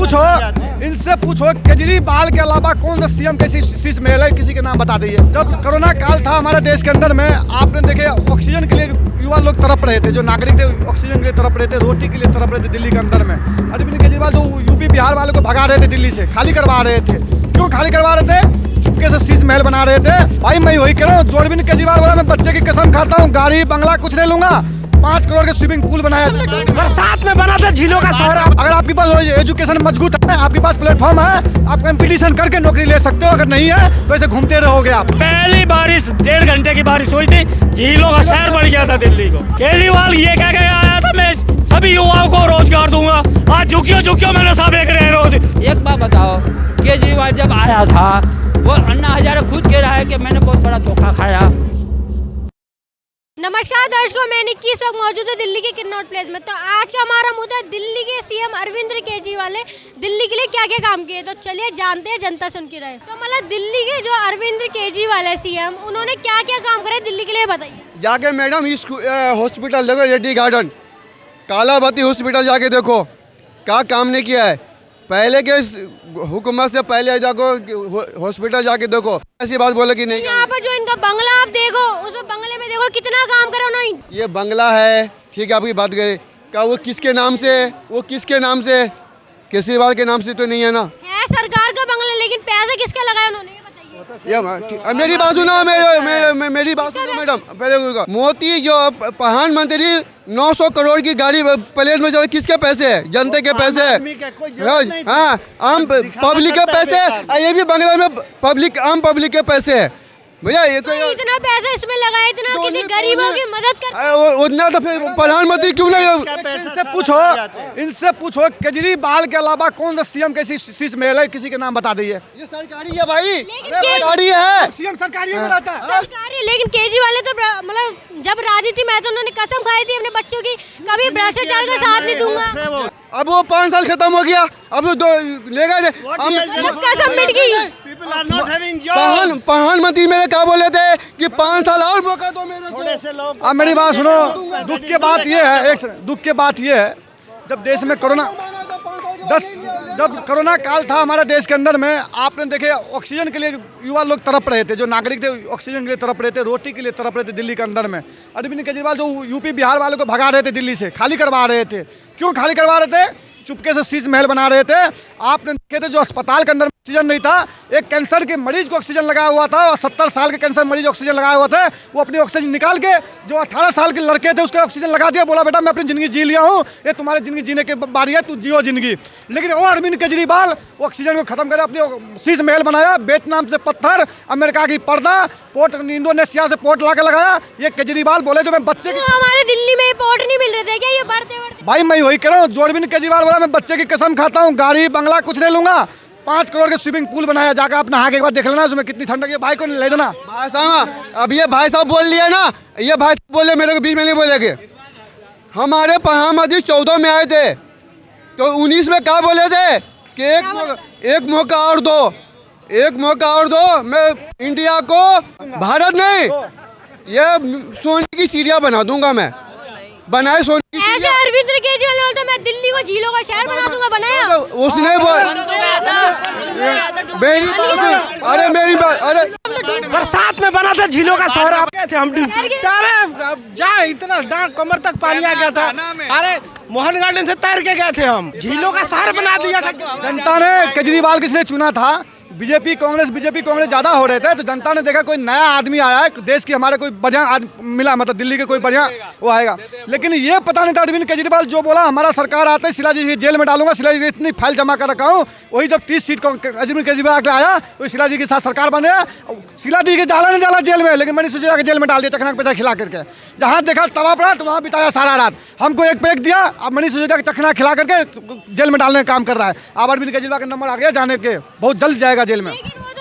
पूछो, इनसे पूछो केजरीवाल के अलावा कौन सा सीएम कैसी शीश महल है, किसी के नाम बता दीजिए। जब कोरोना काल था हमारे देश के अंदर में, आपने देखे ऑक्सीजन के लिए युवा लोग तड़प रहे थे, जो नागरिक थे ऑक्सीजन के लिए तड़प रहे थे, रोटी के लिए तड़प रहे थे दिल्ली के अंदर में। अरविंद केजरीवाल जो यूपी बिहार वाले को भगा रहे थे दिल्ली से, खाली करवा रहे थे। क्यों खाली करवा रहे थे? चुपके से शीश महल बना रहे थे। भाई मैं वही कह रहा हूँ, जो अरविंद केजरीवाल बोला मैं बच्चे की कसम खाता हूँ, गाड़ी बंगला कुछ नहीं लूंगा, 5 करोड़ के स्विमिंग पूल बनाया, बरसात में बना था झीलों का शहर। अगर आपके पास एजुकेशन मजबूत है, आपके पास प्लेटफॉर्म है, आप कंपटीशन करके नौकरी ले सकते हो। अगर नहीं है तो ऐसे घूमते रहोगे आप। पहली बारिश 1.5 घंटे की बारिश हुई थी, झीलों का शहर बन गया था दिल्ली को। केजरीवाल ये कह के आया था मैं सभी युवाओं को रोजगार दूंगा, आज झुकियो मैंने सब एक रहे रोज। एक बात बताओ, केजरीवाल जब आया था वो अन्ना हजारे खुद कह रहा है कि मैंने बहुत बड़ा धोखा खाया। नमस्कार दर्शकों, मैं निक्की इस वक्त मौजूद है दिल्ली के किन्नौर प्लेस में। तो आज का हमारा मुद्दा दिल्ली के सीएम अरविंद केजरीवाल ने दिल्ली के लिए क्या क्या काम किए, तो चलिए जानते हैं जनता सुन की राय। तो मतलब दिल्ली के जो अरविंद केजरीवाल है सीएम, उन्होंने क्या क्या काम करे दिल्ली के लिए बताइए। जाके मैडम हॉस्पिटल देखो, लेडी गार्डन, कालावती हॉस्पिटल जाके देखो क्या काम नहीं किया है। पहले के हुकूमत से पहले जाको हॉस्पिटल जाके देखो, ऐसी बात बोले कि नहीं। यहाँ पर जो इनका बंगला आप देखो, उसमें बंगले में देखो कितना काम करा उन्होंने। ये बंगला है, ठीक है, आपकी बात करें क्या वो किसके नाम से, वो किसके नाम से, केजरीवाल के नाम से तो नहीं है ना। है सरकार का बंगला, लेकिन पैसे किसका लगाया उन्होंने ये बताइए। मेरी बात सुनो, मेरी बात सुनो मैडम, पहले मोदी जो प्रधानमंत्री 900 करोड़ की गाड़ी प्लेन में जो किसके पैसे है? जनता के पैसे है, हाँ, आम पब्लिक के पैसे है। ये भी बंगला में पब्लिक, आम पब्लिक के पैसे है भैया। ये तो इतना पैसा इसमें लगाया, इतना किसी गरीबों की मदद कर, उतना तो फिर प्रधानमंत्री क्यों नहीं? इनसे पूछो केजरीवाल के अलावा कौन सा सीएम कैसी शीश महल है, किसी के नाम बता दीजिए। ये सरकारी है भाई, सरकारी है, सीएम सरकारी में रहता है। सरकारी, लेकिन केजरीवाल ने तो मतलब जब राजनीति में तो उन्होंने कसम खाई थी अपने बच्चों की, कभी भ्रष्टाचार का साथ नहीं दूंगा। अब वो 5 साल खत्म हो गया, अब वो लेगा कसम मिट गई। प्रधानमंत्री मेरे क्या बोले थे कि 5 साल और मौका दो मेरे को। अब मेरी बात सुनो, दुख की बात ये है, दुख की बात ये है, जब देश में जब कोरोना काल था हमारे देश के अंदर में, आपने देखे ऑक्सीजन के लिए युवा लोग तड़प रहे थे, जो नागरिक थे ऑक्सीजन के लिए तड़प रहे थे, रोटी के लिए तड़प रहे थे दिल्ली के अंदर में। अरविंद केजरीवाल जो यूपी बिहार वाले को भगा रहे थे दिल्ली से, खाली करवा रहे थे। क्यों खाली करवा रहे थे? चुपके से शीश महल बना रहे थे। आपने देखे थे जो अस्पताल के अंदर ऑक्सीजन नहीं था, एक कैंसर के मरीज को ऑक्सीजन लगाया हुआ था, और 70 साल के कैंसर मरीज ऑक्सीजन लगाए हुए थे। वो अपनी ऑक्सीजन निकाल के जो 18 साल के लड़के थे उसको ऑक्सीजन लगा दिया, बोला बेटा मैं अपनी जिंदगी जी लिया हूँ, ये तुम्हारी जिंदगी जीने की बारी है, तू जियो जिंदगी। लेकिन वो अरविंद केजरीवाल ऑक्सीजन को खत्म करे, अपनी शीश महल बनाया, वियतनाम से पत्थर, अमेरिका की पर्दा, पोर्ट इंडोनेशिया से पोर्ट ला के लगाया। ये केजरीवाल बोले जो मैं बच्चे की, हमारे दिल्ली में पोर्ट नहीं मिल रहे थे क्या? ये बढ़ते भाई मैं वही कह रहा हूँ, जो अरविंद केजरीवाल बोला मैं बच्चे की कसम खाता हूँ, गाड़ी बंगला कुछ नहीं लूंगा, 5 करोड़ के स्विमिंग पूल बनाया, जाकर आप नहा के एक बार देख लेना उसमें कितनी ठंडक है। भाई को ले देना। भाई साहब, अब ये भाई साहब बोल लिया ना, ये भाई बोले, मेरे को बीच में नहीं बोलेगे। हमारे प्रधानमंत्री 14 में आए थे, तो 19 में क्या बोले थे कि एक मौका और दो, एक मौका और दो, मैं इंडिया को, भारत नहीं, ये सोने की चिड़िया बना दूंगा, मैं बनाए सोने की। ऐसे अरविंद केजरीवाल ने तो मैं दिल्ली को झीलों का शहर बना दूंगा, बनाया उसने अरे मेरी बात, अरे बरसात में बना था झीलों का शहर। आप गए थे, हम जहाँ इतना डांग कमर तक पानी आ गया था, अरे मोहन गार्डन से तैर के गए थे हम, झीलों का शहर बना दिया था। जनता ने केजरीवाल किसने चुना था? बीजेपी कांग्रेस ज्यादा हो रहे थे, तो जनता ने देखा कोई नया आदमी आया है, देश की हमारे कोई बढ़िया मिला, मतलब दिल्ली के कोई बढ़िया वो आएगा। लेकिन ये पता नहीं था अरविंद केजरीवाल जो बोला हमारा सरकार आते शिलाजी जी जेल में डालूंगा, शिलाजी जी इतनी फाइल जमा कर रखा हूँ, वही जब 30 सीट अरविंद केजरीवाल के आया तो शिलाजी के साथ सरकार बने। शिलाजी के डाला नहीं डाला जेल में, लेकिन मैंने सोचा जेल में डाल दिया, चखना पैसा खिला करके। जहाँ देखा तवा पड़ा तो वहाँ बिताया सारा रात, हमको एक पैक दिया, अब मैंने सोचा चखना खिला करके जेल में डालने का काम कर रहा है। अब अरविंद केजरीवाल का नंबर आ गया जाने के, बहुत जल्द जाएगा जेल में।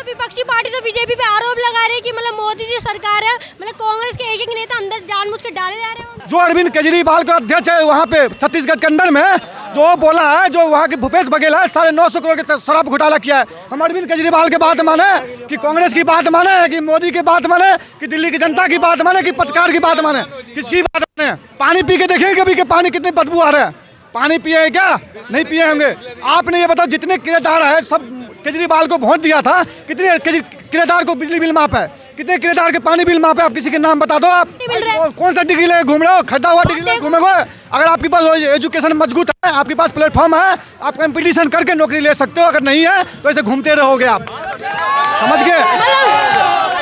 विपक्षी पार्टी तो बीजेपी पे आरोप लगा रही है कि मतलब मोदी जी सरकार है, मतलब कांग्रेस के एक नेता अंदर जानबूझ के डाले जा रहे हैं। जो अरविंद केजरीवाल का अध्यक्ष है वहाँ पे छत्तीसगढ़ के अंदर में, जो बोला है, जो वहाँ के भूपेश बघेल है, 950 करोड़ के शराब घोटाला किया है। हम अरविंद केजरीवाल की बात माने कि कांग्रेस की बात माने कि मोदी की बात माने कि दिल्ली की जनता की बात माने कि पत्रकार की बात माने? किसकी बात माने? पानी पी के देखेंगे कभी कि पानी कितनी बदबू आ रहा है? पानी पिए हैं क्या? नहीं पिए होंगे। आपने ये बताओ जितने किराएदार है सब केजरीवाल को वोट दिया था, कितने किराएदार को बिजली बिल माफ है, कितने किराएदार के पानी बिल माफ है? आप किसी के नाम बता दो। आप कौन सा डिग्री लेके घूम रहे हो? खड्डा हुआ डिग्री लेके घूमेंगे? अगर आपके पास एजुकेशन मजबूत है, आपके पास प्लेटफॉर्म है, आप कंपटीशन करके नौकरी ले सकते हो। अगर नहीं है तो ऐसे घूमते रहोगे आप, समझ गए?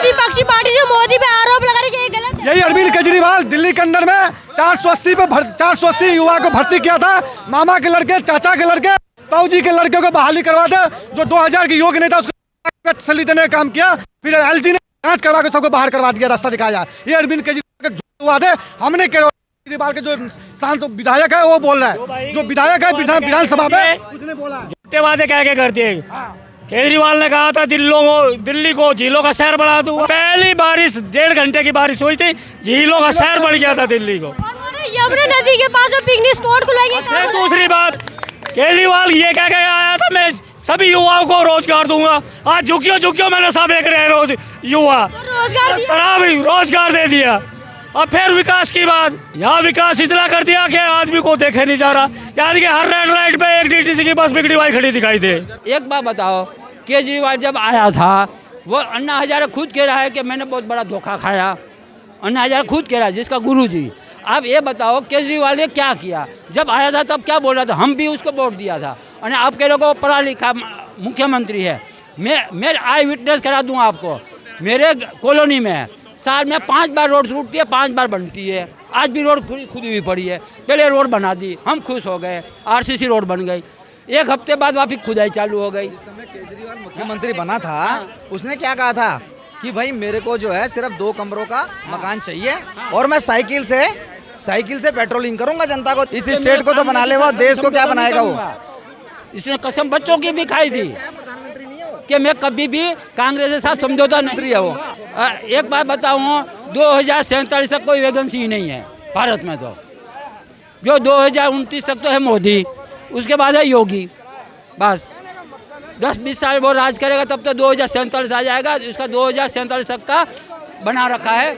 विपक्षी पार्टी जो मोदी पे आरोप लगा रही है, ये गलत है। यही अरविंद केजरीवाल दिल्ली के अंदर में 480 युवा को भर्ती किया था। मामा के लड़के, चाचा के लड़के, ताऊ जी के लड़के को बहाली करवा दे। जो 2000 के योग्य नेता उसको तसल्ली देने का काम किया, फिर एलजी ने जांच करवा के सबको बाहर करवा दिया, रास्ता दिखाया। ये अरविंद केजरीवाल का झूठ वादे हमने केजरीवाल के जो सांसद विधायक है वो बोल रहा है, जो विधायक है विधानसभा में उसने बोला है। झूठे वादे क्या क्या करते हैं। केजरीवाल ने कहा था दिल्ली को झीलों का शहर बना दूंगा। पहली बारिश 1.5 घंटे की बारिश हुई थी, झीलों का शहर बन गया था दिल्ली को। यमुना नदी के पास जो पिकनिक स्पॉट खुलवाएंगे। फिर दूसरी बात, केजरीवाल ये कह के आया था मैं सभी युवाओं को रोजगार दूंगा। आज झुकियो में नशा बेच रहे हैं रोज युवा, शराब रोजगार दे दिया। और फिर विकास की बात, यहाँ विकास इतना कर दिया कि आदमी को देखे नहीं जा रहा। यानी कि हर रेड लाइट पे एक डीटीसी की बस बिगड़ी हुई खड़ी दिखाई दे। एक बात बताओ, केजरीवाल जब आया था वो अन्ना हजारे खुद कह रहा है कि मैंने बहुत बड़ा धोखा खाया। अन्ना हजारे खुद कह रहा है, जिसका गुरु जी। आप ये बताओ केजरीवाल ने क्या किया? जब आया था तब क्या बोल रहा था? हम भी उसको वोट दिया था। और आप कह रहे हो पढ़ा लिखा मुख्यमंत्री है। मैं आई विटनेस करा दूँ आपको। मेरे कॉलोनी में साल में 5 बार रोड टूटती है, 5 बार बनती है। आज भी रोड खुदी हुई पड़ी है। पहले रोड बना दी, हम खुश हो गए, आरसीसी रोड बन गई। एक हफ्ते बाद वापस खुदाई चालू हो गई। जिस समय केजरीवाल मुख्यमंत्री बना था, उसने क्या कहा था कि भाई मेरे को जो है सिर्फ 2 कमरों का मकान चाहिए और मैं साइकिल से पेट्रोलिंग करूंगा जनता को। इस स्टेट को तो बना ले, वो देश को क्या बनाएगा वो? इसने कसम बच्चों की भी खाई थी कि मैं कभी भी कांग्रेस के साथ समझौता नहीं है। वो एक बात बताऊँ, 2047 तक कोई वैकेंसी ही नहीं है भारत में। तो जो 2029 तक तो है मोदी, उसके बाद है योगी। बस 10-20 साल वो राज करेगा, तब तो 2047 आ जाएगा। उसका 2047 तक का बना रखा है।